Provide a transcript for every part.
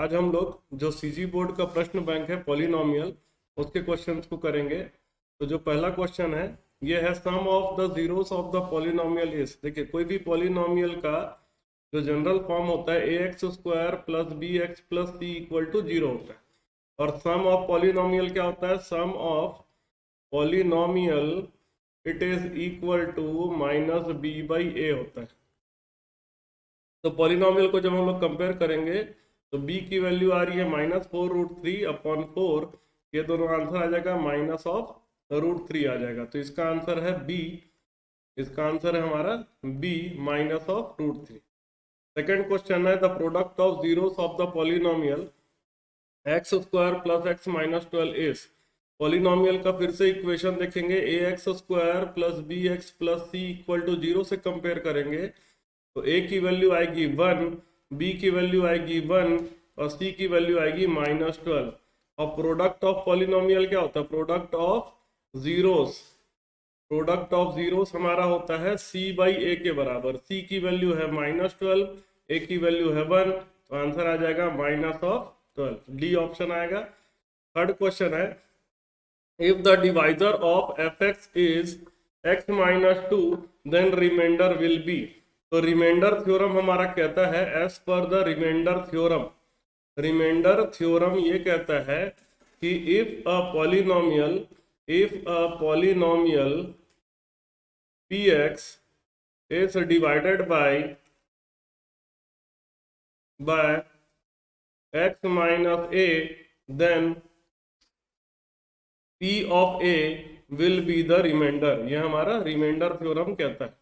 आज हम लोग जो सीजी बोर्ड का प्रश्न बैंक है पॉलिनोमियल उसके क्वेश्चंस को करेंगे। तो जो पहला क्वेश्चन है ये है sum of the zeros of the polynomial is. देखिए कोई भी पॉलिनोमियल का जो जनरल फॉर्म होता है ax square plus B X plus C equal to 0 होता है। और सम ऑफ पॉलिनोमियल क्या होता है? Sum of polynomial it is equal to minus B by A होता है। तो पॉलिनोमियल को जब हम लोग कंपेयर करेंगे तो b की वैल्यू आ रही है -4√3/4। ये दोनों आंसर आ जाएगा -√3 आ जाएगा। तो इसका आंसर है b। इसका आंसर है हमारा b -√3। सेकेंड क्वेश्चन है the product of zeros of the polynomial x square plus x minus 12 is. Polynomial का फिर से इक्वेशन देखेंगे ax square plus B X plus C equal to 0 से कंपेयर करेंगे तो a की वैल्यू आएगी 1, b की वैल्यू आएगी 1 और c की वैल्यू आएगी -12। और प्रोडक्ट ऑफ पॉलिनोमियल क्या होता है? Product of zeros. Product of zeros हमारा होता है c बाई a के बराबर। c की वैल्यू है -12, a की वैल्यू है 1, तो आंसर आ जाएगा -12। डी ऑप्शन आएगा। थर्ड क्वेश्चन है if the divisor of fx is x - 2 then remainder will be. तो रिमाइंडर थ्योरम हमारा कहता है as per the remainder theorem. Remainder theorem ये कहता है कि if a polynomial px is divided by x minus a then p of a will be the remainder। यह हमारा रिमाइंडर थ्योरम कहता है।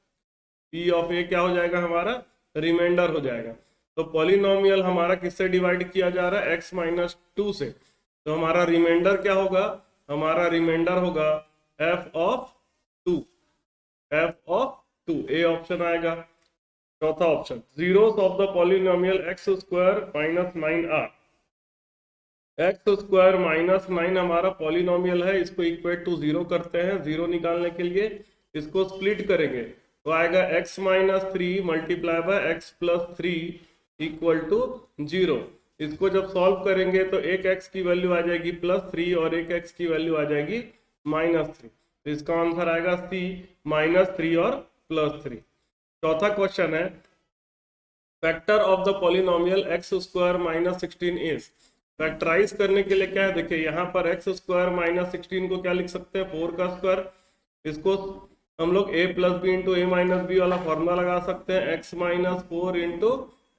p ऑफ a क्या हो जाएगा? हमारा रिमाइंडर हो जाएगा। तो पॉलिनोमियल हमारा किससे डिवाइड किया जा रहा है? x माइनस 2 से। तो हमारा रिमाइंडर क्या होगा? हमारा रिमाइंडर होगा f of 2। f of 2 A option आएगा। चौथा option zeros of the polynomial x square minus 9r। x square minus 9 हमारा पॉलिनोमियल है, इसको इक्वेट टू 0 करते हैं। 0 निकालने के लिए इसको स्प्लिट करेंगे तो आएगा x minus 3 multiply by x plus 3 equal to 0। इसको जब सॉल्व करेंगे तो एक x की वैल्यू आ जाएगी +3 और एक x की वैल्यू आ जाएगी -3। तो इसका आंसर आएगा c -3 और +3। चौथा क्वेश्चन है factor of the polynomial x square minus 16 is. Factorise करने के लिए क्या है? देखिए यहाँ पर x स्क्वायर माइनस 16 को क्या लिख सकते हैं? 4 का स्क्वायर। इसको हम लोग a plus B into A minus B वाला फॉर्मूला लगा सकते हैं। x minus 4 into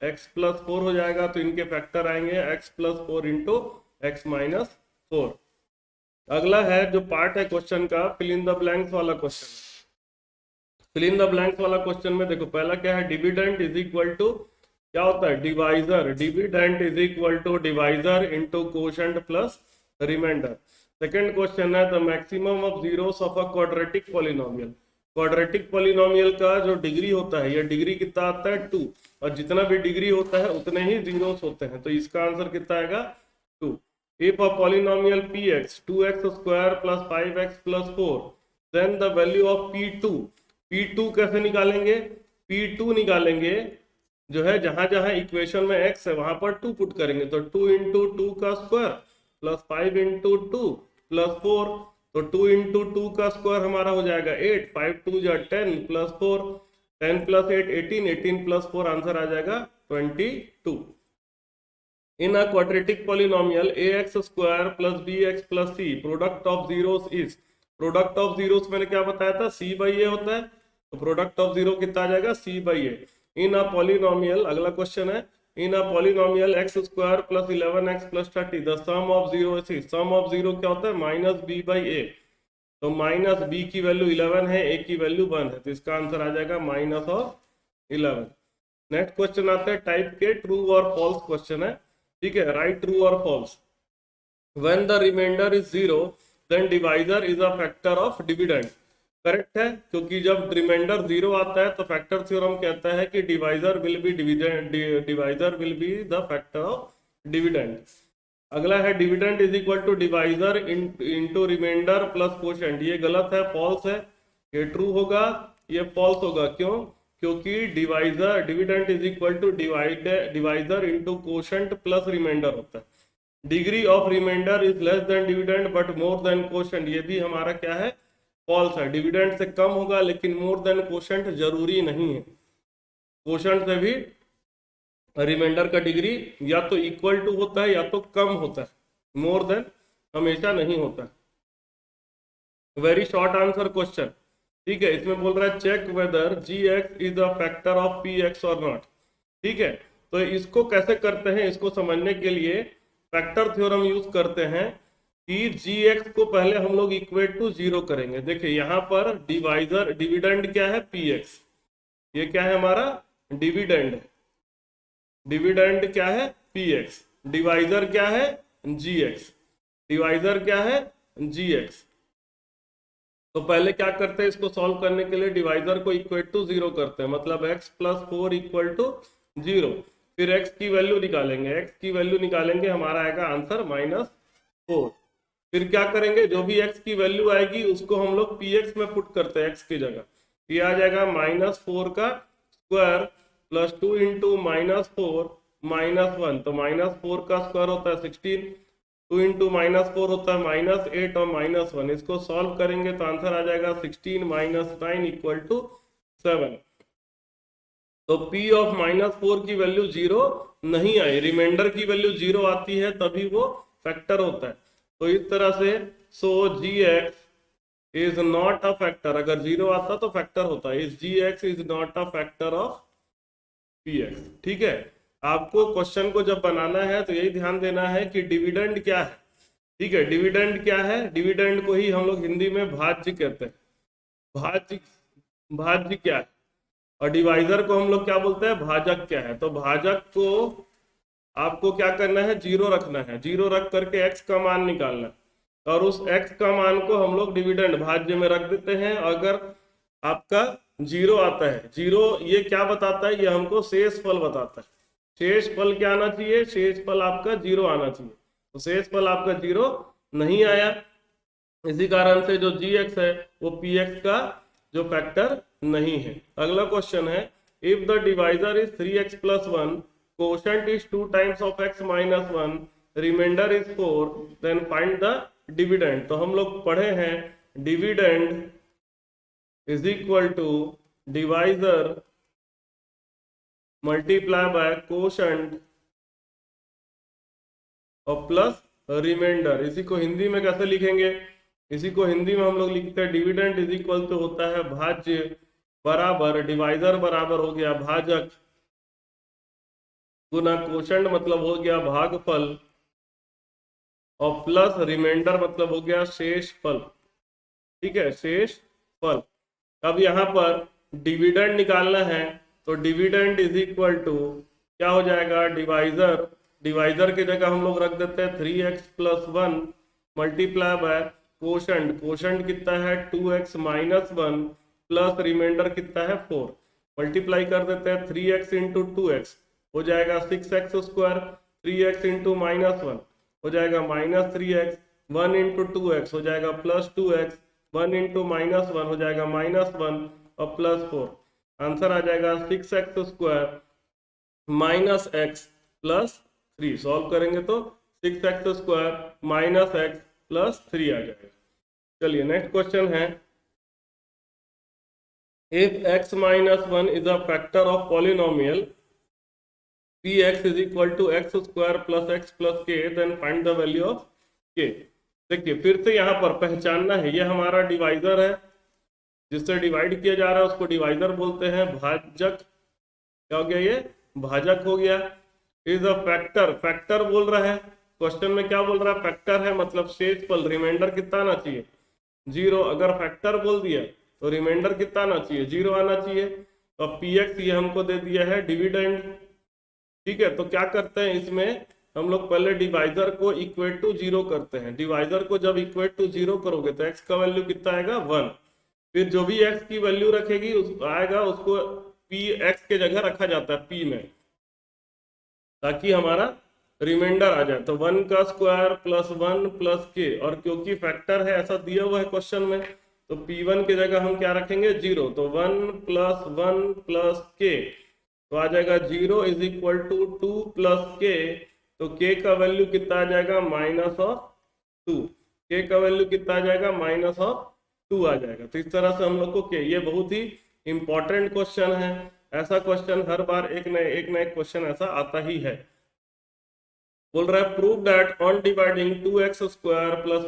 X plus 4 हो जाएगा। तो इनके फैक्टर आएंगे x plus 4 into X minus 4। अगला है जो पार्ट है क्वेश्चन का फिल इन द ब्लैंक्स वाला question. Fill in the blanks वाला क्वेश्चन में देखो पहला क्या है? डिविडेंड इज इक्वल टू क्या होता है? Divisor. Dividend is equal to divisor into quotient plus remainder. Second question है the maximum of zeros of a quadratic polynomial. Quadratic polynomial का जो डिग्री होता है, ये डिग्री कितना आता है? 2। और जितना भी डिग्री होता है उतने ही जीरोस होते हैं। तो इसका आंसर कितना आएगा? 2। If a polynomial px 2x square plus 5x plus 4 then the value of p2। p2 कैसे निकालेंगे? p2 निकालेंगे जो है जहां जहां इक्वेशन में x है वहां पर 2 पुट करेंगे। तो 2 इंटू 2 का स्क्वायर प्लस 5 इंटू 2 प्लस 4। तो 2 इंटू 2 का स्क्वायर हमारा हो जाएगा 8, 5 2 जा 10 प्लस 4, 10 प्लस 8 18, 18 प्लस 4 आंसर आ जाएगा 22। In a quadratic polynomial ax square plus bx plus c product of zeros is. Product of zeros मैंने क्या बताया था? c बाई a होता है। तो प्रोडक्ट ऑफ जीरो कितना आ जाएगा? c by a। In a polynomial अगला क्वेश्चन है in a polynomial x square plus 11x plus 30 the sum of zero is. Sum of zero क्या होता है? Minus b by a। तो माइनस b की वैल्यू 11 है, a की value 1 है। तो इसका आंसर आ जाएगा -11। नेक्स्ट क्वेश्चन आता है टाइप के ट्रू और फॉल्स क्वेश्चन है। ठीक है, राइट ट्रू और false. When the remainder is 0 then divisor is a factor of dividend. Correct है, क्योंकि जब रिमाइंडर 0 आता है तो फैक्टर थ्योरम कहता है कि divisor will be the factor of dividend. अगला है dividend is equal to divisor into remainder plus quotient. ये गलत है, फॉल्स है। ये ट्रू होगा, ये फॉल्स होगा। क्यों? क्योंकि dividend is equal to divisor into quotient plus remainder होता है। Degree of remainder is less than dividend but more than quotient, ये भी हमारा क्या है, फॉल्स है। डिविडेंड से कम होगा लेकिन मोर देन कोशेंट जरूरी नहीं है। कोशेंट से भी रिमाइंडर का डिग्री या तो इक्वल टू होता है या तो कम होता है, मोर देन हमेशा नहीं होता। वेरी शॉर्ट आंसर क्वेश्चन, ठीक है। इसमें बोल रहा है check whether G X is a factor of P X और नॉट, ठीक है। तो इसको कैसे करते हैं, इसको समझने के लिए फैक्टर थ्योरम यूज करते हैं कि जी एक्स को पहले हम लोग इक्वेट टू 0 करेंगे। देखिए यहाँ पर डिविडेंड क्या है, पी एक्स, ये क्या है हमारा डिविडेंड है। डिविडेंड क्या है, पी एक्स, डिवाइजर क्या है, जी एक्स, डिवाइजर क्या है, जी एक्स। तो पहले क्या करते हैं, इसको सॉल्व करने के लिए डिवाइजर को इक्वेट टू 0 करते हैं, मतलब x प्लस 4 इक्वल टू 0। फिर x की वैल्यू निकालेंगे, x की वैल्यू निकालेंगे, हमारा आएगा आंसर -4। फिर क्या करेंगे, जो भी x की वैल्यू आएगी उसको हम लोग px में पुट करते हैं, x की जगह। ये आ जाएगा -4 का स्क्वायर प्लस 2 इंटू -4 -1, तो -4 का स्क्वायर होता है 16, 2 इंटू -4 होता है -8 और -1। इसको सॉल्व करेंगे तो आंसर आ जाएगा 16 - 9 इक्वल टू 7। तो P ऑफ -4 की वैल्यू 0 नहीं आई, रिमाइंडर की वैल्यू 0 आती है तभी वो फैक्टर होता है। तो इस तरह से सो gx is not a factor, अगर 0 आता तो फैक्टर होता है। इस gx is not a factor of px, ठीक है। आपको क्वेश्चन को जब बनाना है तो यही ध्यान देना है कि डिविडेंड क्या है, ठीक है। डिविडेंड क्या है, डिविडेंड को ही हम लोग हिंदी में भाज्य कहते हैं। भाज्य, भाज्य क्या है, और डिवाइजर को हम लोग क्या बोलते हैं, भाजक क्या है। तो भाजक को आपको क्या करना है, 0 रखना है, 0 रख करके x का मान निकालना है, और उस x का मान को हम लोग डिविडेंड भाज्य में रख देते हैं। अगर आपका 0 आता है, 0 ये क्या बताता है, ये हमको शेष फल बताता है। शेष फल क्या आना चाहिए, शेष फल आपका 0 आना चाहिए। तो शेष फल आपका 0 नहीं आया, इसी कारण से जो gx है वो px का जो फैक्टर नहीं है। अगला क्वेश्चन है, if the divisor is 3x + 1, quotient is 2 times of x - 1, remainder is 4, then find the dividend। तो हम लोग पढ़े हैं dividend is equal to divisor multiply by quotient और प्लस रिमाइंडर। इसी को हिंदी में कैसे लिखेंगे, इसी को हिंदी में हम लोग लिखते हैं डिविडेंड इज इक्वल टू होता है भाज्य बराबर डिवाइजर बराबर हो गया भाजक गुना कोशेंट मतलब हो गया भागफल और प्लस रिमाइंडर मतलब हो गया शेष फल, ठीक है, शेष फल। अब यहाँ पर डिविडेंड निकालना है तो डिविडेंड इज इक्वल टू क्या हो जाएगा, डिवाइजर, डिवाइजर की जगह हम लोग रख देते हैं 3x + 1 multiply by quotient, quotient कितना है 2x - 1 प्लस रिमाइंडर कितना है 4, मल्टीप्लाई कर देते हैं 3x इंटू 2x हो जाएगा 6x स्क्वायर, 3x इंटू -1 हो जाएगा -3x, 1 इंटू 2x हो जाएगा +2x, 1 इंटू -1 हो जाएगा -1 और +4। आंसर आ जाएगा 6x स्क्वायर -x + 3। सॉल्व करेंगे तो 6x स्क्वायर -x + 3 आ जाएगा। चलिए नेक्स्ट क्वेश्चन है, if x - 1 is a factor of polynomial px is equal to x square plus x plus k, then find the value of k। देखिए फिर से यहाँ पर पहचानना है, ये हमारा डिवाइजर है, जिससे डिवाइड किया जा रहा है उसको डिवाइजर बोलते हैं। भाजक क्या हो गया, ये भाजक हो गया। इज अ फैक्टर, फैक्टर बोल रहा है, क्वेश्चन में क्या बोल रहा है, फैक्टर है मतलब शेष फल, रिमाइंडर कितना आना चाहिए 0। अगर फैक्टर बोल दिया तो रिमाइंडर कितना आना चाहिए 0 आना चाहिए। तो px ये हमको दे दिया है डिविडेंड, ठीक है। तो क्या करते हैं इसमें हम लोग पहले डिवाइजर को इक्वेट टू 0 करते हैं। डिवाइजर को जब इक्वेट टू 0 करोगे तो x का वैल्यू कितना आएगा 1, फिर जो भी x की वैल्यू रखेगी आएगा उसको px के जगह रखा जाता है p में, ताकि हमारा रिमाइंडर आ जाए। तो 1 का स्क्वायर +1 + k, और क्योंकि फैक्टर है ऐसा दिया हुआ है क्वेश्चन में तो P1 की जगह हम क्या रखेंगे 0, तो 1 + 1 + k, तो आ जाएगा 0 इज इक्वल टू 2 + k, तो k का वैल्यू कितना आ जाएगा -2, k का वैल्यू कितना आ जाएगा -2 आ जाएगा। तो इस तरह से हम लोग को k, ये बहुत ही इंपॉर्टेंट क्वेश्चन है, ऐसा क्वेश्चन हर बार एक ना एक क्वेश्चन ऐसा आता ही है। बोल रहा है prove that on dividing 2x² +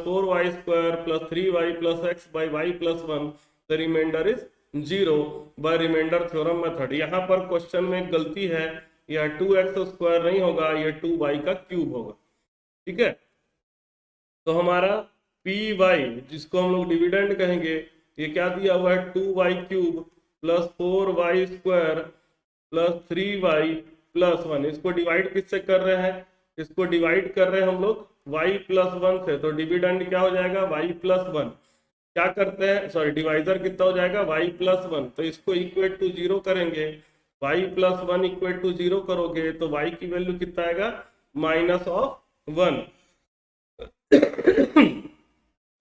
4y² + 3y + x by y + 1 the remainder is 0 by remainder theorem method. यहाँ पर क्वेश्चन में गलती है, यह 2x² नहीं होगा, यह 2y³ होगा। ठीक है, तो हमारा py जिसको हम लोग डिविडेंड कहेंगे, ये क्या दिया हुआ है 2y³ + 4y² + 3y + 1। इसको डिवाइड किससे कर रहे हैं, इसको डिवाइड कर रहे हैं हम लोग y + 1 से, तो डिविडेंड क्या हो जाएगा y + 1। क्या करते हैं, सॉरी डिवाइजर कितना हो जाएगा y + 1, तो इसको इक्वेट टू 0 करेंगे, y + 1 इक्वेट टू 0 करोगे तो y की वैल्यू कितना आएगा -1।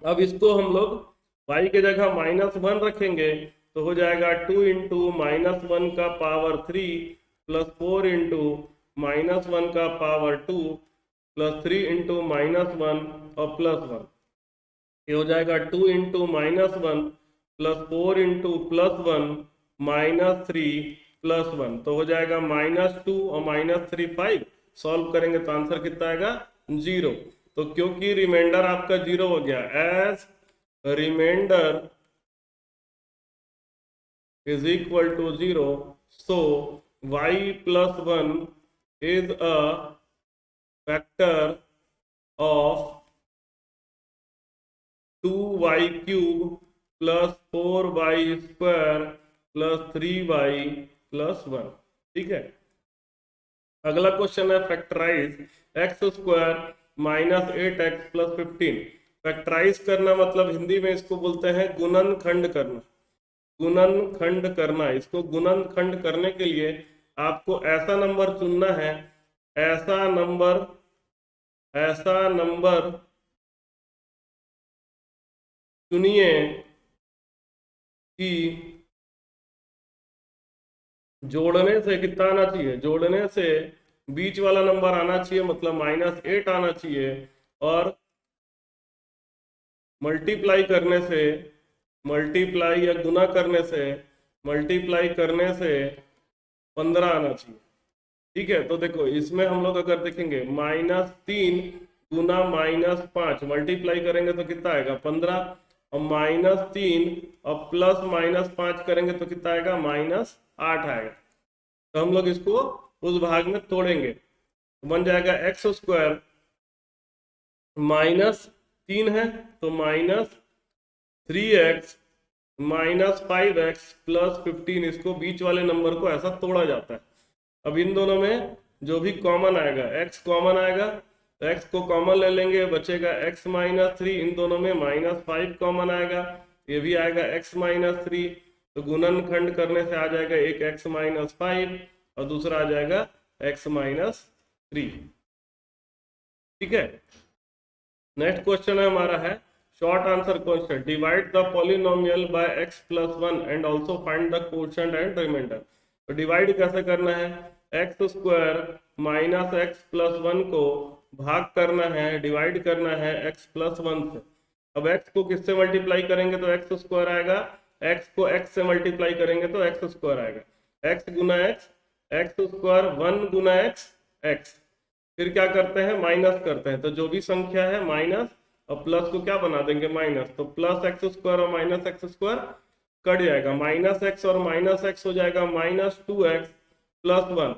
अब इसको हम लोग y के जगह -1 रखेंगे, तो हो जाएगा 2 × -1 का पावर 3 + 4 × -1 का पावर 2 + 3 × -1 और +1। ये हो जाएगा 2 × -1 + 4 × +1 -3 +1, तो हो जाएगा -2 और -3 5। सॉल्व करेंगे तो आंसर कितना आएगा 0। तो क्योंकि रिमाइंडर आपका 0 हो गया, as remainder is equal to 0, so y + 1 is a factor of 2y³ + 4y² + 3y + 1। ठीक है, अगला क्वेश्चन है फैक्टराइज x² - 8x + 15। फैक्टराइज करना मतलब हिंदी में इसको बोलते हैं गुणनखंड करना। गुणनखंड करना, इसको गुणनखंड करने के लिए आपको ऐसा नंबर चुनना है, ऐसा नंबर चुनिए कि जोड़ने से कितना आना चाहिए, जोड़ने से बीच वाला नंबर आना चाहिए, मतलब -8 आना चाहिए, और मल्टीप्लाई करने से, मल्टीप्लाई या गुना करने से, मल्टीप्लाई करने से 15 आना चाहिए। ठीक है, तो देखो इसमें हम लोग अगर देखेंगे -3 गुना -5 मल्टीप्लाई करेंगे तो कितना आएगा 15, और -3 और +-5 करेंगे तो कितना आएगा -8 आएगा। तो हम लोग इसको उस भाग में तोड़ेंगे, तो बन जाएगा x² -3 है तो -3x -5x + 15, इसको बीच वाले नंबर को ऐसा तोड़ा जाता है। अब इन दोनों में जो भी कॉमन आएगा, x कॉमन आएगा तो x को कॉमन ले लेंगे, बचेगा x -3, इन दोनों में -5 कॉमन आएगा, ये भी आएगा x -3, तो गुणनखंड करने से आ जाएगा एक x -5 और दूसरा आ जाएगा x -3। ठीक है, नेक्स्ट क्वेश्चन है हमारा है short answer question, divide the polynomial by x + 1 and also find the quotient and remainder. तो डिवाइड कैसे करना है, x² - x + 1 को भाग करना है, डिवाइड करना है x + 1 से। अब x को किससे मल्टीप्लाई करेंगे तो x² आएगा, x को x से मल्टीप्लाई करेंगे तो x² आएगा, x गुना x, x² 1 गुना x, x। फिर क्या करते हैं माइनस करते हैं, तो जो भी संख्या है माइनस और प्लस को क्या बना देंगे माइनस, तो +x² और -x² कट जाएगा, -x और -x हो जाएगा -2x + 1।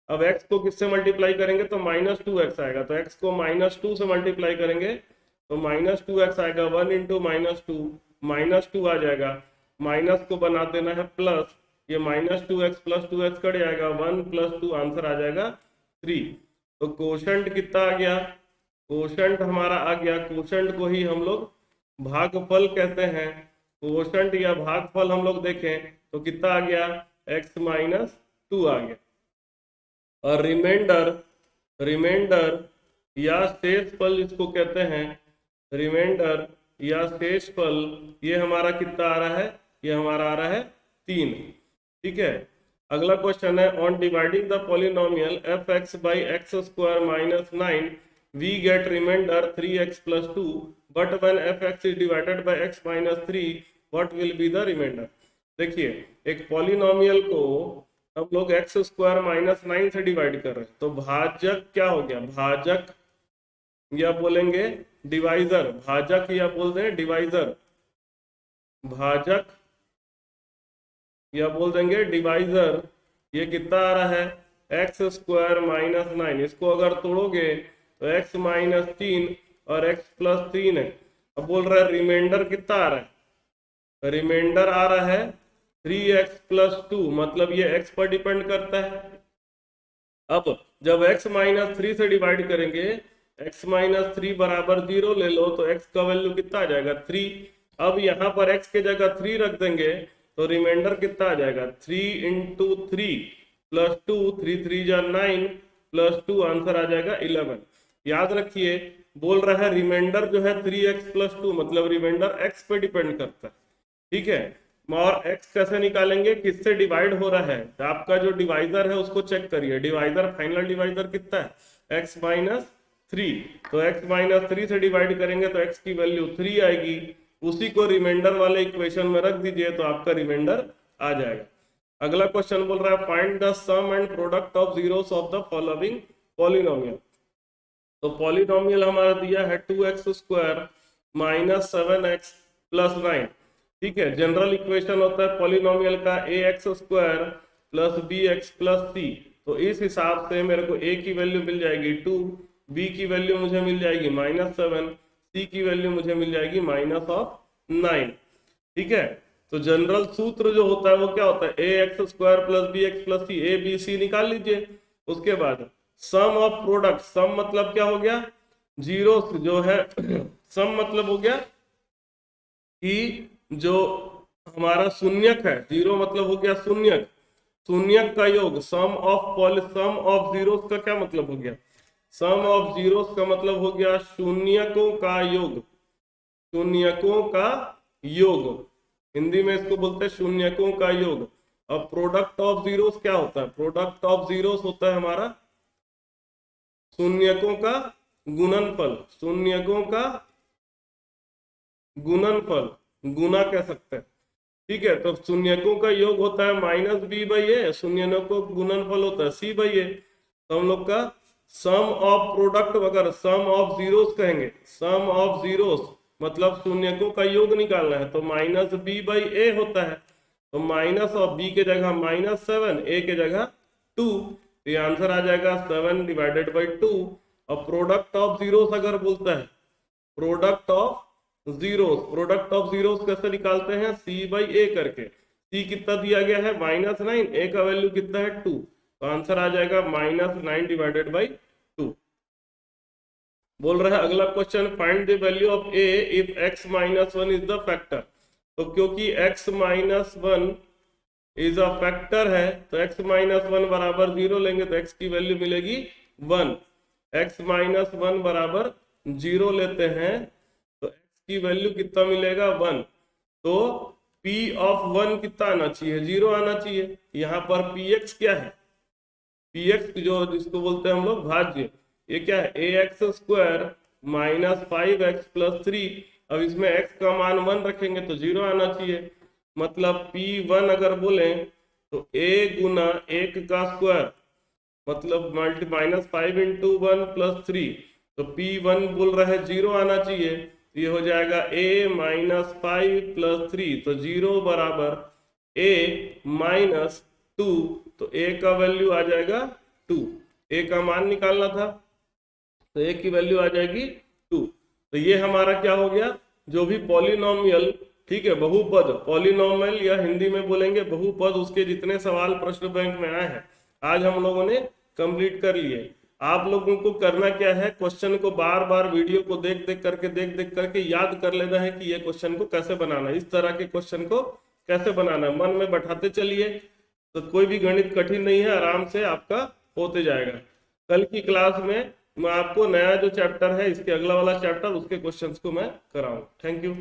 अब x को किससे मल्टीप्लाई करेंगे तो -2x आएगा, तो x को -2 से मल्टीप्लाई करेंगे तो -2x आएगा, 1 × -2 आ जाएगा, माइनस को बना देना है प्लस, ये -2x + 2x कट जाएगा, 1 + 2 आंसर आ जाएगा 3। तो कोशेंट कितना आ गया, कोशेंट हमारा आ गया, कोशेंट को ही हम लोग भागफल कहते हैं। कोशेंट या भागफल हम लोग देखें तो कितना आ गया x -2 आ गया, और रिमाइंडर या शेषफल इसको कहते हैं, रिमाइंडर या शेषफल ये हमारा कितना आ रहा है, ये हमारा आ रहा है 3। ठीक है, अगला क्वेश्चन है on dividing the polynomial f x by x square minus 9 we get remainder 3x plus 2 but when f x is divided by x minus 3 what will be the remainder. देखिए एक पॉलिनोमियल को हम लोग x square minus 9 से divide कर रहे हैं, तो भाजक क्या हो गया, भाजक या बोलेंगे डिवाइजर, भाजक या बोल दें डिवाइजर, भाजक या बोल देंगे डिवाइजर, ये कितना आ रहा है एक्स स्क्वायर माइनस 9। इसको अगर तोड़ोगे तो एक्स माइनस 3 और एक्स प्लस 3 है। अब बोल रहा है रिमाइंडर कितना आ रहा है, रिमाइंडर आ रहा है 3x प्लस 2, मतलब ये x पर डिपेंड करता है। अब जब x माइनस 3 से डिवाइड करेंगे, x माइनस 3 बराबर 0 ले लो तो x का वैल्यू कितना आ जाएगा 3। अब यहाँ पर x के जगह 3 रख देंगे तो रिमाइंडर कितना आ जाएगा 3 इंटू 3 प्लस 2, 3 3 जा 9 प्लस 2, आंसर आ जाएगा 11। याद रखिए बोल रहा है रिमाइंडर जो है 3x प्लस 2, मतलब रिमाइंडर x पे डिपेंड करता है। ठीक है, और x कैसे निकालेंगे, किससे डिवाइड हो रहा है, तो आपका जो डिवाइजर है उसको चेक करिए, डिवाइजर फाइनल डिवाइजर कितना है x माइनस 3, तो x माइनस 3 से डिवाइड करेंगे तो x की वैल्यू 3 आएगी, उसी को रिमाइंडर वाले इक्वेशन में रख दीजिए तो आपका रिमाइंडर आ जाएगा। अगला क्वेश्चन बोल रहा है find the sum and product of zeros of the following polynomial. तो पॉलिनोमियल हमारा दिया है 2x square minus 7x plus 9। ठीक है, जनरल इक्वेशन होता है पॉलिनोमियल का ax square plus bx plus c। तो इस हिसाब से मेरे को a की वैल्यू मिल जाएगी 2, b की वैल्यू मुझे मिल जाएगी माइनस 7, c की वैल्यू मुझे मिल जाएगी माइनस ऑफ 9। ठीक है, तो जनरल सूत्र जो होता है वो क्या होता है ax square plus bx plus c, a b c निकाल लीजिए। उसके बाद सम ऑफ प्रोडक्ट, सम मतलब क्या हो गया, जीरो जो है सम मतलब हो गया कि जो हमारा शून्यक है, जीरो मतलब हो गया शून्यक, शून्यक का योग, सम ऑफ जीरोस का क्या मतलब हो गया, सम ऑफ जीरोस का मतलब हो गया शून्यकों का योग, शून्यकों का योग, हिंदी में इसको बोलते हैं शून्यकों का योग। अब प्रोडक्ट ऑफ जीरोस क्या होता है, प्रोडक्ट ऑफ जीरोस होता है हमारा शून्यकों का गुणनफल, शून्यकों का गुणनफल, गुना कह सकते हैं। ठीक है, तो शून्यकों का योग होता है माइनस बी बाई ए, शून्यकों का गुणनफल होता है सी बाई ए। तो हम लोग का सम ऑफ प्रोडक्ट, अगर सम ऑफ जीरोस कहेंगे, सम ऑफ जीरोस मतलब शून्यकों का योग निकालना है तो माइनस बी बाई ए होता है। तो माइनस ऑफ बी के जगह माइनस 7, ए के जगह 2, तो ये आंसर आ जाएगा 7 डिवाइडेड बाई 2। और प्रोडक्ट ऑफ जीरोस अगर बोलता है, product of zeros, product of zeros कैसे निकालते हैं, सी बाई ए करके। सी कितना दिया गया है माइनस 9, ए का वैल्यू कितना है 2, तो आंसर आ जाएगा माइनस 9 डिवाइडेड बाई 2। बोल रहा है अगला question find the value of A if x minus 1 is the factor. तो क्योंकि x minus 1 is a factor है तो x माइनस 1 बराबर 0 लेंगे तो x की वैल्यू मिलेगी 1। x माइनस 1 बराबर 0 लेते हैं तो x की वैल्यू कितना मिलेगा 1। तो p ऑफ 1 कितना आना चाहिए, 0 आना चाहिए। यहाँ पर px क्या है, px जो जिसको बोलते हैं हम लोग भाज्य, ये क्या है ax square minus 5x plus 3। अब इसमें x का मान 1 रखेंगे तो 0 आना चाहिए, मतलब p1 अगर बोले तो a गुना 1 का स्क्वायर मतलब माइनस 5 इंटू 1 प्लस 3, तो p1 बोल रहा है 0 आना चाहिए, तो ये हो जाएगा a माइनस 5 प्लस 3, तो 0 बराबर a माइनस 2, तो a का वैल्यू आ जाएगा 2, a का मान निकालना था तो a की वैल्यू आ जाएगी 2। तो ये हमारा क्या हो गया, जो भी पॉलिनोमियल, ठीक है बहुपद, पॉलिनोमियल या हिंदी में बोलेंगे बहुपद, उसके जितने सवाल प्रश्न बैंक में आए हैं आज हम लोगों ने कंप्लीट कर लिए। आप लोगों को करना क्या है, क्वेश्चन को बार बार वीडियो को देख देख करके याद कर लेना है कि ये क्वेश्चन को कैसे बनाना है, इस तरह के क्वेश्चन को कैसे बनाना है, मन में बैठाते चलिए तो कोई भी गणित कठिन नहीं है, आराम से आपका होते जाएगा। कल की क्लास में मैं आपको नया जो चैप्टर है इसके अगला वाला चैप्टर उसके क्वेश्चंस को मैं कराऊं। Thank you.